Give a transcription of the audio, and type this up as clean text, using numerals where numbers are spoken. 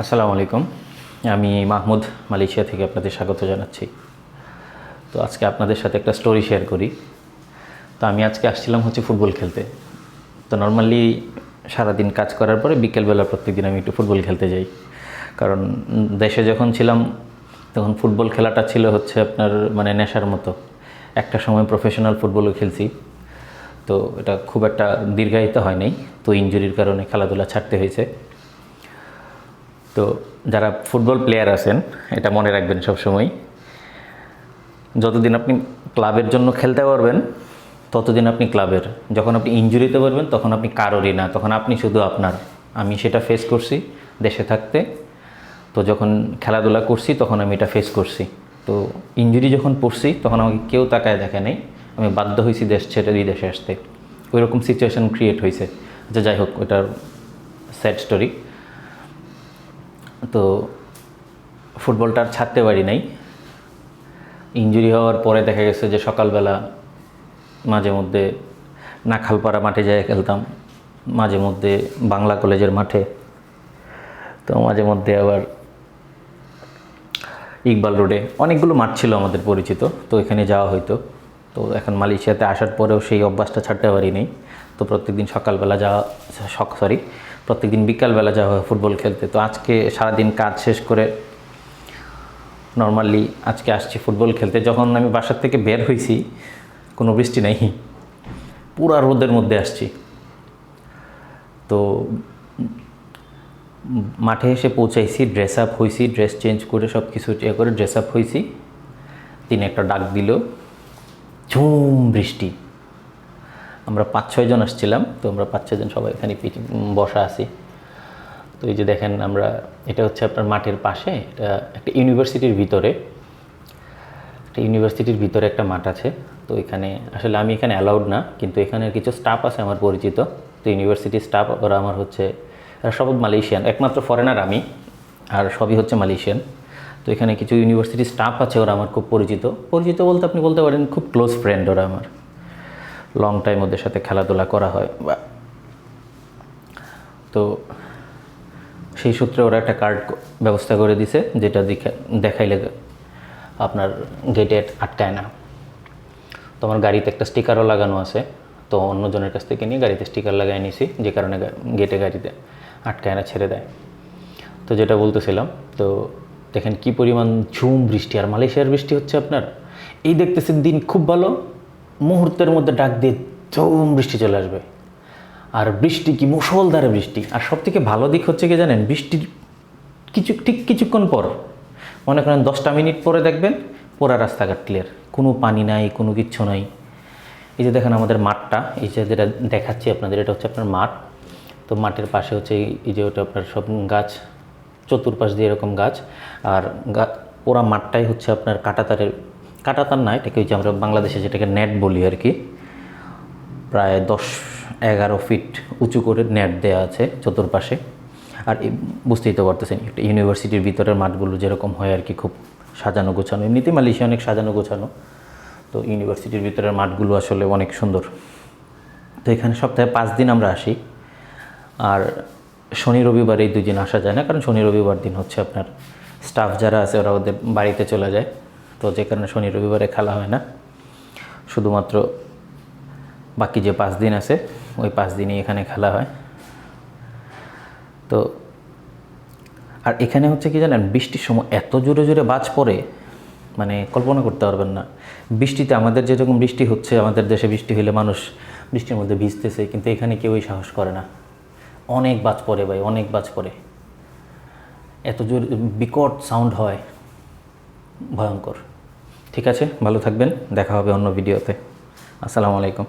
আসসালামু আলাইকুম। আমি মাহমুদ মালয়েশিয়া থেকে আপনাদের স্বাগত জানাচ্ছি। তো আজকে আপনাদের সাথে একটা স্টোরি শেয়ার করি। তো আমি আজকে আসছিলাম ফুটবল খেলতে। তো নর্মালি সারাদিন কাজ করার পরে বিকেলবেলা প্রত্যেকদিন আমি একটু ফুটবল খেলতে যাই। কারণ দেশে যখন ছিলাম তখন ফুটবল খেলাটা ছিল আপনার নেশার মতো। একটা সময় প্রফেশনাল ফুটবলও খেলছি। তো এটা খুব একটা দীর্ঘায়িত হয় নাই, তো ইনজুরির কারণে খেলাধুলা ছাড়তে হয়েছে। তো যারা ফুটবল প্লেয়ার আছেন এটা মনে রাখবেন সবসময়, যতদিন আপনি ক্লাবের জন্য খেলতে পারবেন ততদিন আপনি ক্লাবের। যখন আপনি ইনজুরিতে পারবেন তখন আপনি কারোরই না, তখন আপনি শুধু আপনার। আমি সেটা ফেস করছি দেশে থাকতে। তো যখন খেলাধুলা করছি তখন আমি এটা ফেস করছি। তো ইনজুরি যখন পড়ছি তখন আমাকে কেউ তাকায় দেখে নাই, আমি বাধ্য হয়েছি দেশ ছেড়ে বিদেশে আসতে। ওই রকম সিচুয়েশান ক্রিয়েট হয়েছে। আচ্ছা, যাই হোক, ওটার স্যাড স্টোরি। তো ফুটবলটা আর ছাড়তে পারি নাই। ইনজুরি হওয়ার পরে দেখা গেছে যে সকালবেলা মাঝে মধ্যে নাখালপাড়া মাঠে যেয়ে খেলতাম, মাঝে মধ্যে বাংলা কলেজের মাঠে, তো মাঝে মধ্যে আবার ইকবাল রোডে। অনেকগুলো মাঠ ছিল আমাদের পরিচিত, তো এখানে যাওয়া হইতো। তো এখন মালয়েশিয়াতে আসার পরেও সেই অভ্যাসটা ছাড়তে পারি নাই। তো প্রত্যেকদিন সকালবেলা যাওয়া, প্রত্যেকদিন বিকালবেলা যাওয়া হয় ফুটবল খেলতে। তো আজকে সারাদিন কাজ শেষ করে নর্মালি আজকে আসছি ফুটবল খেলতে। যখন আমি বাসার থেকে বের হয়েছি কোনো বৃষ্টি নাই, পুরা রোদের মধ্যে আসছি। তো মাঠে এসে পৌঁছাইছি, ড্রেস আপ হয়েছি, ড্রেস চেঞ্জ করে সব কিছু করে ড্রেস আপ হয়েছি। তিনি একটা ডাক দিল, ঝুম বৃষ্টি। আমরা 5-6 জন আসছিলাম, তো আমরা 5-6 জন সবাই এখানে বসা আছি। তো এই যে দেখেন, এটা আপনার মাঠের পাশে, এটা একটা ইউনিভার্সিটির ভিতরে, একটা মাঠ আছে। তো এখানে আসলে আমি এখানে অ্যালাউড না, কিন্তু এখানে কিছু স্টাফ আছে আমার পরিচিত। তো ইউনিভার্সিটির স্টাফ ওরা আমার এরা সব মালয়েশিয়ান, একমাত্র ফরেনার আমি, আর সবই মালয়েশিয়ান। তো এখানে কিছু ইউনিভার্সিটির স্টাফ আছে, ওরা আমার খুব পরিচিত বলতে আপনি বলতে পারেন খুব ক্লোজ ফ্রেন্ড। ওরা আমার লং টাইম ওদের সাথে খেলাধুলা করা হয়। তো সেই সূত্রে ওরা একটা কার্ড ব্যবস্থা করে দিছে, যেটা দেখাইলে আপনার গেটে আটকায় না। তো আমার গাড়িতে একটা স্টিকারও লাগানো আছে, তো অন্যজনের কাছ থেকে নিয়ে গাড়িতে স্টিকার লাগাই নিয়েছি, যে কারণে গাড়িতে আটকায় না, ছেড়ে দেয়। তো যেটা বলতেছিলাম, তো দেখেন কি পরিমাণ ঝুম বৃষ্টি। আর মালয়েশিয়ার বৃষ্টি আপনার এই দেখতেছেন, দিন খুব ভালো, মুহূর্তের মধ্যে ডাক দিয়ে ঝুম বৃষ্টি চলে আসবে। আর বৃষ্টি কি মুষলধারে বৃষ্টি। আর সবথেকে ভালো দিক কি জানেন, বৃষ্টির কিছুক্ষণ পর, মনে করেন 10টা মিনিট পরে দেখবেন পুরা রাস্তাঘাট ক্লিয়ার, কোনো পানি নাই, কোনো কিচ্ছু নাই। এই যে দেখেন আমাদের মাঠটা, এই যে যেটা দেখাচ্ছি আপনাদের, এটা আপনার মাঠ। তো মাঠের পাশে এই যে ওটা আপনার সব গাছ, চতুর্পাশ দিয়ে এরকম গাছ। আর পুরা মাঠটাই আপনার কাঁটাতার না, এটাকে যে আমরা বাংলাদেশে যেটাকে নেট বলি আর কি, প্রায় 10-11 ফিট উঁচু করে নেট দেওয়া আছে চতুর্পাশে। আর বুঝতেই তো পারতেছেন একটা ইউনিভার্সিটির ভিতরের মাঠগুলো যেরকম হয় আর কি, খুব সাজানো গোছানো। এমনিতে মালয়েশিয়া অনেক সাজানো গোছানো, তো ইউনিভার্সিটির ভিতরের মাঠগুলো আসলে অনেক সুন্দর। তো এখানে সপ্তাহে 5 দিন আমরা আসি। আর শনি রবিবার এই 2 দিন আসা যায় না, কারণ শনি রবিবার দিন আপনার স্টাফ যারা আছে ওরা ওদের বাড়িতে চলে যায়। তো যে কারণে শনি রবিবারে খেলা হয় না, শুধুমাত্র বাকি যে 5 দিন আছে ওই 5 দিনই এখানে খেলা হয়। তো আর এখানে কি জানেন, বৃষ্টির সময় এত জোরে জোরে বাজ পড়ে, কল্পনা করতে পারবেন না। বৃষ্টিতে আমাদের যেরকম বৃষ্টি আমাদের দেশে বৃষ্টি হলে মানুষ বৃষ্টির মধ্যে ভিজতেছে, কিন্তু এখানে কেউই সাহস করে না। অনেক বাজ পড়ে ভাই, অনেক বাজ পড়ে, এত জোরে বিকট সাউন্ড হয়, ভয়ঙ্কর। ঠিক আছে, ভালো থাকবেন, দেখা হবে অন্য ভিডিওতে। আসসালামু আলাইকুম।